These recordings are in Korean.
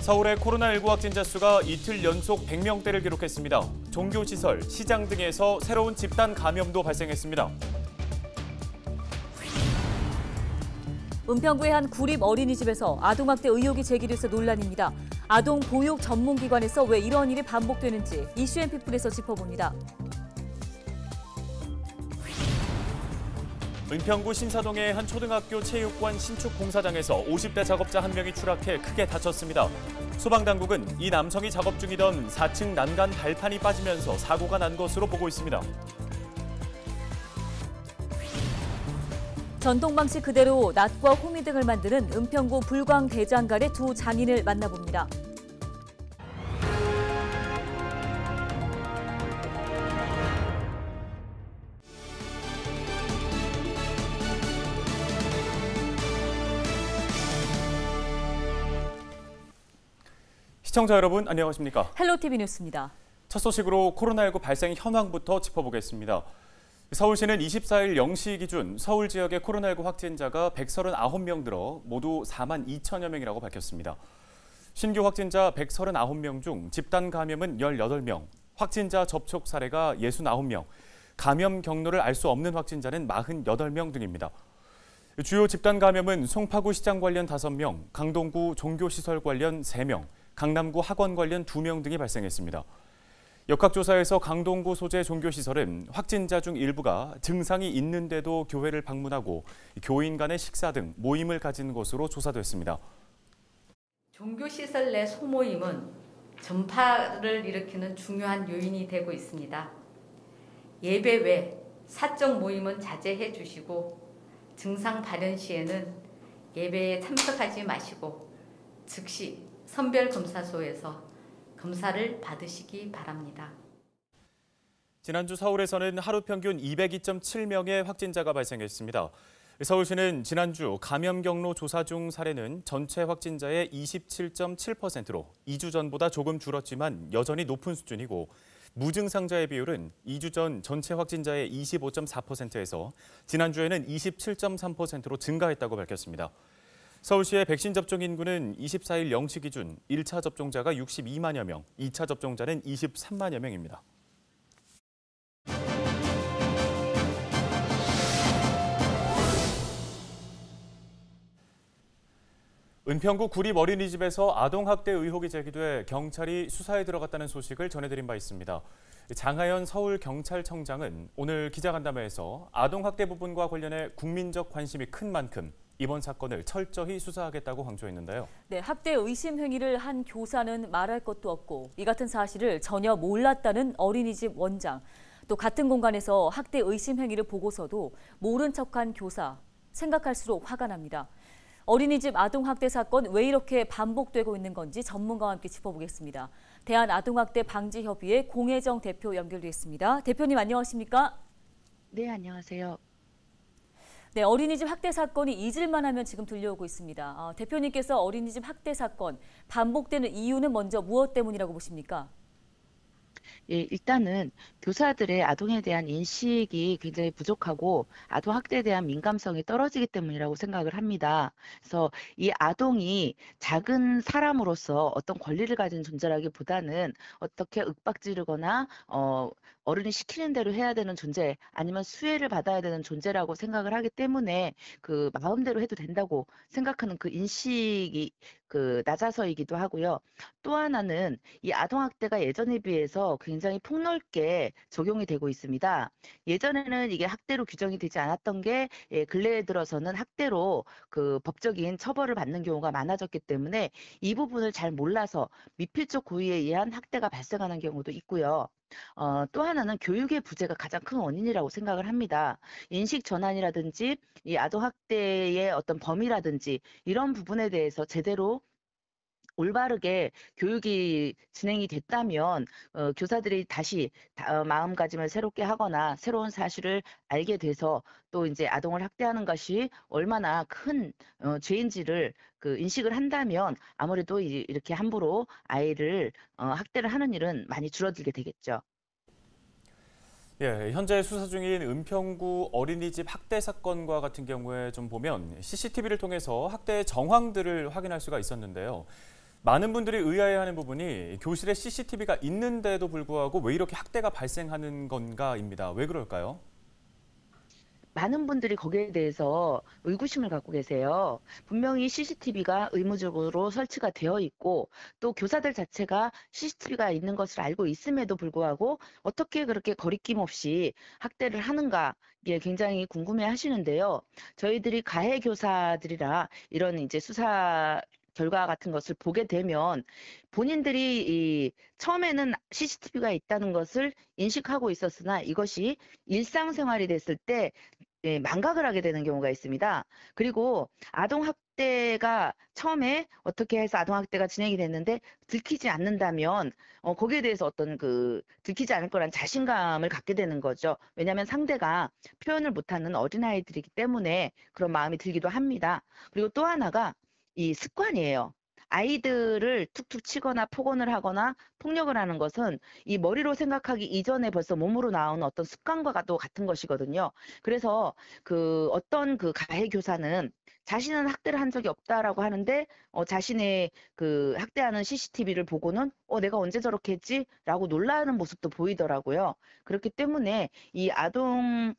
서울의 코로나19 확진자 수가 이틀 연속 100명대를 기록했습니다. 종교시설, 시장 등에서 새로운 집단 감염도 발생했습니다. 은평구의 한 구립 어린이집에서 아동학대 의혹이 제기돼서 논란입니다. 아동 보육 전문기관에서 왜 이런 일이 반복되는지 이슈앤피플에서 짚어봅니다. 은평구 신사동의 한 초등학교 체육관 신축 공사장에서 50대 작업자 한 명이 추락해 크게 다쳤습니다. 소방당국은 이 남성이 작업 중이던 4층 난간 발판이 빠지면서 사고가 난 것으로 보고 있습니다. 전통 방식 그대로 낫과 호미 등을 만드는 은평구 불광대장간의 두 장인을 만나봅니다. 시청자 여러분, 안녕하십니까? 헬로티비 뉴스입니다. 첫 소식으로 코로나19 발생 현황부터 짚어보겠습니다. 서울시는 24일 0시 기준 서울 지역의 코로나19 확진자가 139명 들어 모두 4만 2천여 명이라고 밝혔습니다. 신규 확진자 139명 중 집단 감염은 18명, 확진자 접촉 사례가 69명, 감염 경로를 알 수 없는 확진자는 48명 등입니다. 주요 집단 감염은 송파구 시장 관련 5명, 강동구 종교시설 관련 3명, 강남구 학원 관련 2명 등이 발생했습니다. 역학조사에서 강동구 소재 종교시설은 확진자 중 일부가 증상이 있는데도 교회를 방문하고 교인 간의 식사 등 모임을 가진 것으로 조사됐습니다. 종교시설 내 소모임은 전파를 일으키는 중요한 요인이 되고 있습니다. 예배 외 사적 모임은 자제해 주시고 증상 발현 시에는 예배에 참석하지 마시고 즉시 선별검사소에서 검사를 받으시기 바랍니다. 지난주 서울에서는 하루 평균 202.7명의 확진자가 발생했습니다. 서울시는 지난주 감염 경로 조사 중 사례는 전체 확진자의 27.7%로 2주 전보다 조금 줄었지만 여전히 높은 수준이고 무증상자의 비율은 2주 전 전체 확진자의 25.4%에서 지난주에는 27.3%로 증가했다고 밝혔습니다. 서울시의 백신 접종 인구는 24일 0시 기준 1차 접종자가 62만여 명, 2차 접종자는 23만여 명입니다. 은평구 구립 어린이집에서 아동학대 의혹이 제기돼 경찰이 수사에 들어갔다는 소식을 전해드린 바 있습니다. 장하연 서울경찰청장은 오늘 기자간담회에서 아동학대 부분과 관련해 국민적 관심이 큰 만큼 이번 사건을 철저히 수사하겠다고 강조했는데요. 네, 학대 의심 행위를 한 교사는 말할 것도 없고 이 같은 사실을 전혀 몰랐다는 어린이집 원장, 또 같은 공간에서 학대 의심 행위를 보고서도 모른 척한 교사, 생각할수록 화가 납니다. 어린이집 아동학대 사건 왜 이렇게 반복되고 있는 건지 전문가와 함께 짚어보겠습니다. 대한아동학대방지협의회 공혜정 대표 연결돼 있습니다. 대표님 안녕하십니까? 네, 안녕하세요. 네, 어린이집 학대 사건이 잊을만 하면 지금 들려오고 있습니다. 대표님께서 어린이집 학대 사건 반복되는 이유는 먼저 무엇 때문이라고 보십니까? 예, 일단은 교사들의 아동에 대한 인식이 굉장히 부족하고 아동 학대에 대한 민감성이 떨어지기 때문이라고 생각을 합니다. 그래서 이 아동이 작은 사람으로서 어떤 권리를 가진 존재라기보다는 어떻게 윽박지르거나 어른이 시키는 대로 해야 되는 존재 아니면 수혜를 받아야 되는 존재라고 생각을 하기 때문에 그 마음대로 해도 된다고 생각하는 그 인식이 낮아서이기도 하고요. 또 하나는 이 아동학대가 예전에 비해서 굉장히 폭넓게 적용이 되고 있습니다. 예전에는 이게 학대로 규정이 되지 않았던 게 근래에 들어서는 학대로 그 법적인 처벌을 받는 경우가 많아졌기 때문에 이 부분을 잘 몰라서 미필적 고의에 의한 학대가 발생하는 경우도 있고요. 또 하나는 교육의 부재가 가장 큰 원인이라고 생각을 합니다. 인식 전환이라든지 이 아동학대의 어떤 범위라든지 이런 부분에 대해서 제대로 올바르게 교육이 진행이 됐다면 교사들이 다시 마음가짐을 새롭게 하거나 새로운 사실을 알게 돼서 또 이제 아동을 학대하는 것이 얼마나 큰 죄인지를 인식을 한다면 아무래도 이렇게 함부로 아이를 학대를 하는 일은 많이 줄어들게 되겠죠. 예, 현재 수사 중인 은평구 어린이집 학대 사건과 같은 경우에 좀 보면 CCTV를 통해서 학대의 정황들을 확인할 수가 있었는데요. 많은 분들이 의아해하는 부분이 교실에 CCTV가 있는데도 불구하고 왜 이렇게 학대가 발생하는 건가입니다. 왜 그럴까요? 많은 분들이 거기에 대해서 의구심을 갖고 계세요. 분명히 CCTV가 의무적으로 설치가 되어 있고 또 교사들 자체가 CCTV가 있는 것을 알고 있음에도 불구하고 어떻게 그렇게 거리낌 없이 학대를 하는가 이게 굉장히 궁금해 하시는데요. 저희들이 가해 교사들이라 이런 이제 수사 결과 같은 것을 보게 되면 본인들이 처음에는 CCTV가 있다는 것을 인식하고 있었으나 이것이 일상생활이 됐을 때 망각을 하게 되는 경우가 있습니다. 그리고 아동학대가 처음에 어떻게 해서 아동학대가 진행이 됐는데 들키지 않는다면 거기에 대해서 어떤 들키지 않을 거란 자신감을 갖게 되는 거죠. 왜냐하면 상대가 표현을 못하는 어린아이들이기 때문에 그런 마음이 들기도 합니다. 그리고 또 하나가 이 습관이에요. 아이들을 툭툭 치거나 폭언을 하거나 폭력을 하는 것은 이 머리로 생각하기 이전에 벌써 몸으로 나오는 어떤 습관과도 같은 것이거든요. 그래서 어떤 가해 교사는 자신은 학대를 한 적이 없다라고 하는데 자신의 학대하는 CCTV를 보고는 내가 언제 저렇게 했지라고 놀라는 모습도 보이더라고요. 그렇기 때문에 이 아동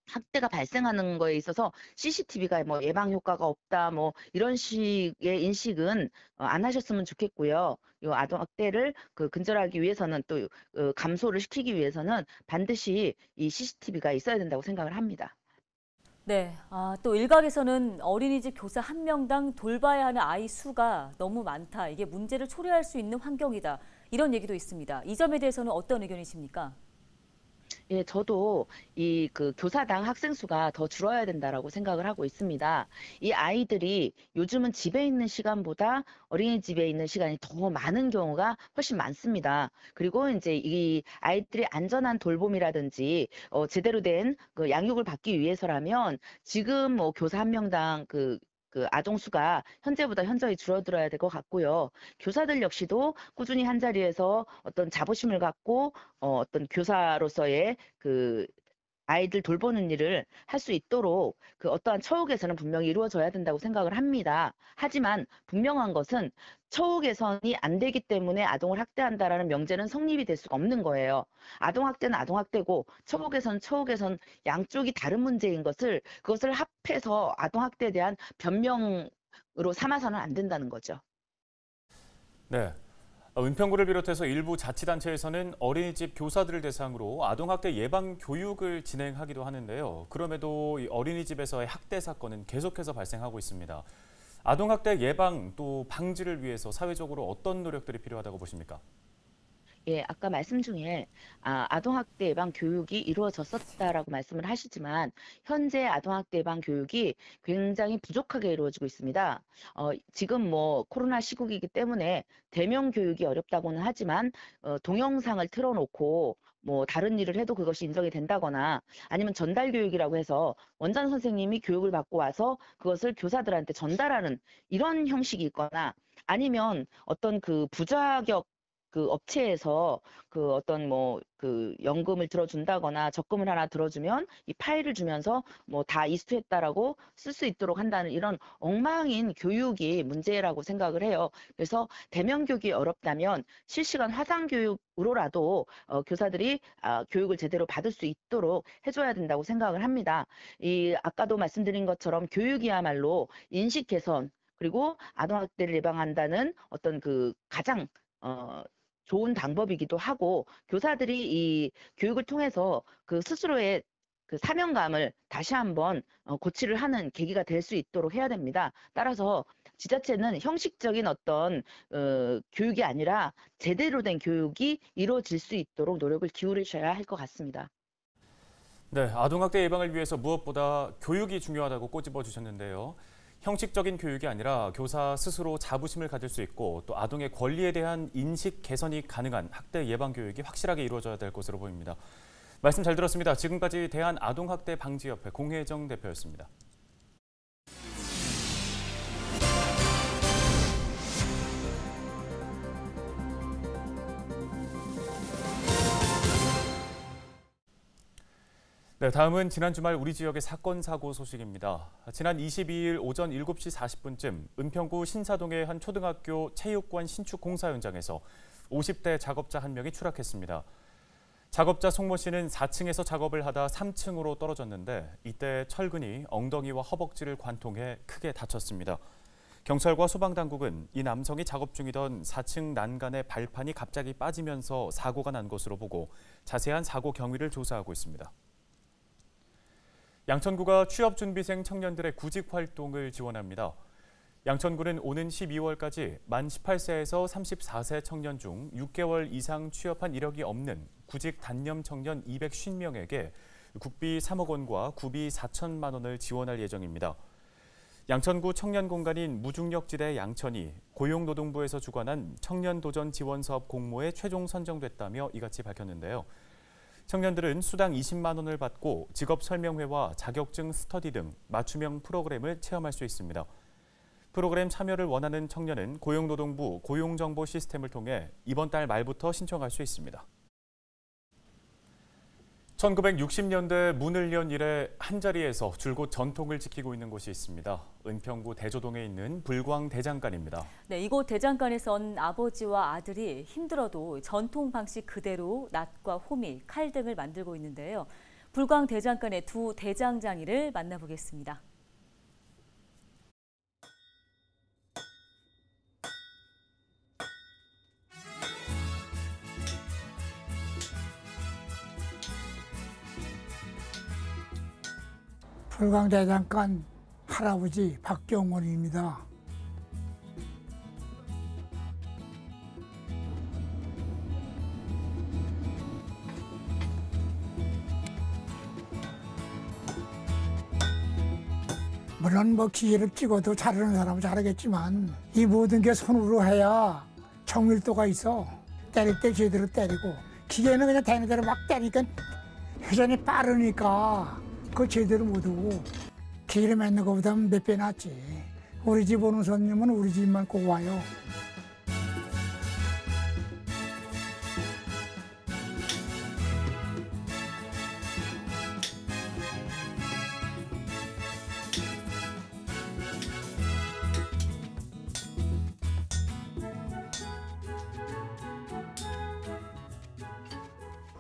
학대가 발생하는 거에 있어서 CCTV가 뭐 예방 효과가 없다 뭐 이런 식의 인식은 안 하셨으면 좋겠고요. 이 아동 학대를 근절하기 위해서는 또 감소를 시키기 위해서는 반드시 이 CCTV가 있어야 된다고 생각을 합니다. 네, 또 일각에서는 어린이집 교사 한 명당 돌봐야 하는 아이 수가 너무 많다. 이게 문제를 초래할 수 있는 환경이다. 이런 얘기도 있습니다. 이 점에 대해서는 어떤 의견이십니까? 예, 저도 교사당 학생 수가 더 줄어야 된다라고 생각을 하고 있습니다. 이 아이들이 요즘은 집에 있는 시간보다 어린이집에 있는 시간이 더 많은 경우가 훨씬 많습니다. 그리고 이제 이 아이들이 안전한 돌봄이라든지 제대로 된 양육을 받기 위해서라면 지금 뭐 교사 한 명당 아동 수가 현재보다 현저히 줄어들어야 될 것 같고요. 교사들 역시도 꾸준히 한 자리에서 어떤 자부심을 갖고 어떤 교사로서의 아이들 돌보는 일을 할 수 있도록 어떠한 처우 개선은 분명히 이루어져야 된다고 생각을 합니다. 하지만 분명한 것은 처우 개선이 안 되기 때문에 아동을 학대한다라는 명제는 성립이 될 수가 없는 거예요. 아동 학대는 아동 학대고 처우 개선 양쪽이 다른 문제인 그것을 합해서 아동 학대에 대한 변명으로 삼아서는 안 된다는 거죠. 네. 은평구를 비롯해서 일부 자치단체에서는 어린이집 교사들을 대상으로 아동학대 예방 교육을 진행하기도 하는데요. 그럼에도 이 어린이집에서의 학대 사건은 계속해서 발생하고 있습니다. 아동학대 예방 또 방지를 위해서 사회적으로 어떤 노력들이 필요하다고 보십니까? 예, 아까 말씀 중에 아동학대 예방 교육이 이루어졌었다라고 말씀을 하시지만 현재 아동학대 예방 교육이 굉장히 부족하게 이루어지고 있습니다. 지금 뭐 코로나 시국이기 때문에 대면 교육이 어렵다고는 하지만 동영상을 틀어놓고 뭐 다른 일을 해도 그것이 인정이 된다거나 아니면 전달 교육이라고 해서 원장 선생님이 교육을 받고 와서 그것을 교사들한테 전달하는 이런 형식이 있거나 아니면 어떤 부자격 업체에서 어떤 연금을 들어준다거나 적금을 하나 들어주면 이 파일을 주면서 뭐 다 이수했다라고 쓸 수 있도록 한다는 이런 엉망인 교육이 문제라고 생각을 해요. 그래서 대면 교육이 어렵다면 실시간 화상 교육으로라도 교사들이 교육을 제대로 받을 수 있도록 해줘야 된다고 생각을 합니다. 아까도 말씀드린 것처럼 교육이야말로 인식 개선 그리고 아동학대를 예방한다는 어떤 가장 좋은 방법이기도 하고 교사들이 이 교육을 통해서 스스로의 사명감을 다시 한번 고취를 하는 계기가 될 수 있도록 해야 됩니다. 따라서 지자체는 형식적인 어떤 교육이 아니라 제대로 된 교육이 이루어질 수 있도록 노력을 기울이셔야 할 것 같습니다. 네, 아동학대 예방을 위해서 무엇보다 교육이 중요하다고 꼬집어 주셨는데요. 형식적인 교육이 아니라 교사 스스로 자부심을 가질 수 있고 또 아동의 권리에 대한 인식 개선이 가능한 학대 예방 교육이 확실하게 이루어져야 될 것으로 보입니다. 말씀 잘 들었습니다. 지금까지 대한아동학대방지협회 공혜정 대표였습니다. 네, 다음은 지난 주말 우리 지역의 사건 사고 소식입니다. 지난 22일 오전 7시 40분쯤 은평구 신사동의 한 초등학교 체육관 신축 공사 현장에서 50대 작업자 한 명이 추락했습니다. 작업자 송모 씨는 4층에서 작업을 하다 3층으로 떨어졌는데 이때 철근이 엉덩이와 허벅지를 관통해 크게 다쳤습니다. 경찰과 소방당국은 이 남성이 작업 중이던 4층 난간의 발판이 갑자기 빠지면서 사고가 난 것으로 보고 자세한 사고 경위를 조사하고 있습니다. 양천구가 취업준비생 청년들의 구직 활동을 지원합니다. 양천구는 오는 12월까지 만 18세에서 34세 청년 중 6개월 이상 취업한 이력이 없는 구직 단념 청년 250명에게 국비 3억 원과 구비 4천만 원을 지원할 예정입니다. 양천구 청년공간인 무중력지대 양천이 고용노동부에서 주관한 청년도전 지원사업 공모에 최종 선정됐다며 이같이 밝혔는데요. 청년들은 수당 20만 원을 받고 직업 설명회와 자격증 스터디 등 맞춤형 프로그램을 체험할 수 있습니다. 프로그램 참여를 원하는 청년은 고용노동부 고용정보 시스템을 통해 이번 달 말부터 신청할 수 있습니다. 1960년대 문을 연 이래 한자리에서 줄곧 전통을 지키고 있는 곳이 있습니다. 은평구 대조동에 있는 불광대장간입니다. 네, 이곳 대장간에선 아버지와 아들이 힘들어도 전통 방식 그대로 낫과 호미, 칼 등을 만들고 있는데요. 불광대장간의 두 대장장이를 만나보겠습니다. 불광대장간 할아버지 박경원입니다. 물론 기계를 찍어도 자르는 사람은 잘하겠지만 이 모든 게 손으로 해야 정밀도가 있어. 때릴 때 제대로 때리고 기계는 그냥 되는 대로 막 때리니까 회전이 빠르니까 그거 제대로 못하고 기계를 맞는 것보다 몇 배 낫지. 우리 집 오는 손님은 우리 집만 꼭 와요.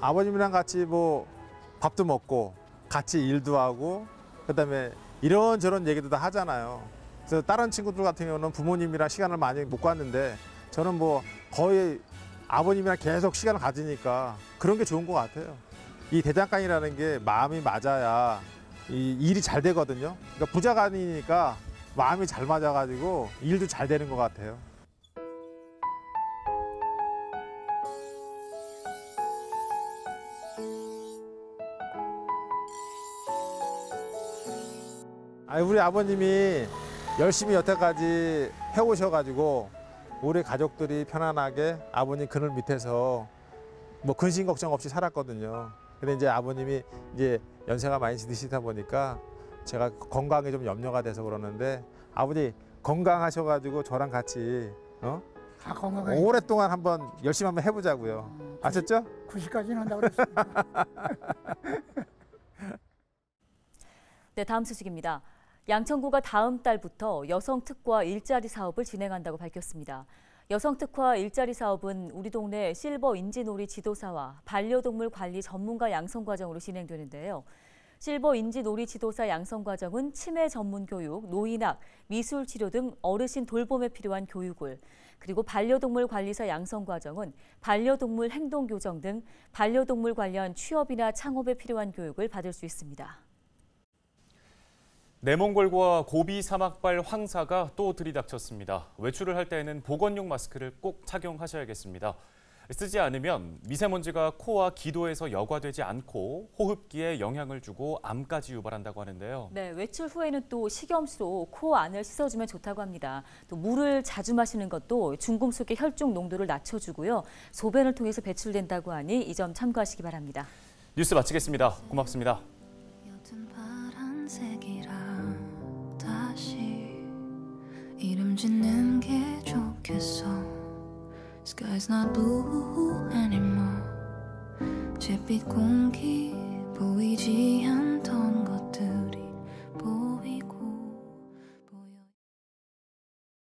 아버님이랑 같이 밥도 먹고 같이 일도 하고 그다음에 이런저런 얘기도 다 하잖아요. 그래서 다른 친구들 같은 경우는 부모님이랑 시간을 많이 못 갖는데 저는 거의 아버님이랑 계속 시간을 가지니까 그런 게 좋은 것 같아요. 이 대장간이라는 게 마음이 맞아야 이 일이 잘 되거든요. 그러니까 부자간이니까 마음이 잘 맞아가지고 일도 잘 되는 것 같아요. 우리 아버님이 열심히 여태까지 해오셔가지고 우리 가족들이 편안하게 아버님 그늘 밑에서 근심 걱정 없이 살았거든요. 근데 이제 아버님이 이제 연세가 많이 드시다 보니까 제가 건강에 좀 염려가 돼서 그러는데 아버지 건강하셔가지고 저랑 같이 오랫동안 열심히 한번 해보자고요. 아셨죠? 90까지는 한다고 그랬습니다. 네, 다음 소식입니다. 양천구가 다음 달부터 여성특화 일자리 사업을 진행한다고 밝혔습니다. 여성특화 일자리 사업은 우리 동네 실버 인지놀이 지도사와 반려동물 관리 전문가 양성과정으로 진행되는데요. 실버 인지놀이 지도사 양성과정은 치매 전문 교육, 노인학, 미술치료 등 어르신 돌봄에 필요한 교육을, 그리고 반려동물 관리사 양성과정은 반려동물 행동교정 등 반려동물 관련 취업이나 창업에 필요한 교육을 받을 수 있습니다. 내몽골과 고비 사막발 황사가 또 들이닥쳤습니다. 외출을 할 때에는 보건용 마스크를 꼭 착용하셔야겠습니다. 쓰지 않으면 미세먼지가 코와 기도에서 여과되지 않고 호흡기에 영향을 주고 암까지 유발한다고 하는데요. 네, 외출 후에는 또 식염수로 코 안을 씻어주면 좋다고 합니다. 또 물을 자주 마시는 것도 중금속의 혈중 농도를 낮춰주고요. 소변을 통해서 배출된다고 하니 이 점 참고하시기 바랍니다. 뉴스 마치겠습니다. 고맙습니다. 이름 짓는 게 좋겠어. Sky's not blue anymore. 잿빛 공기 보이지 않던 것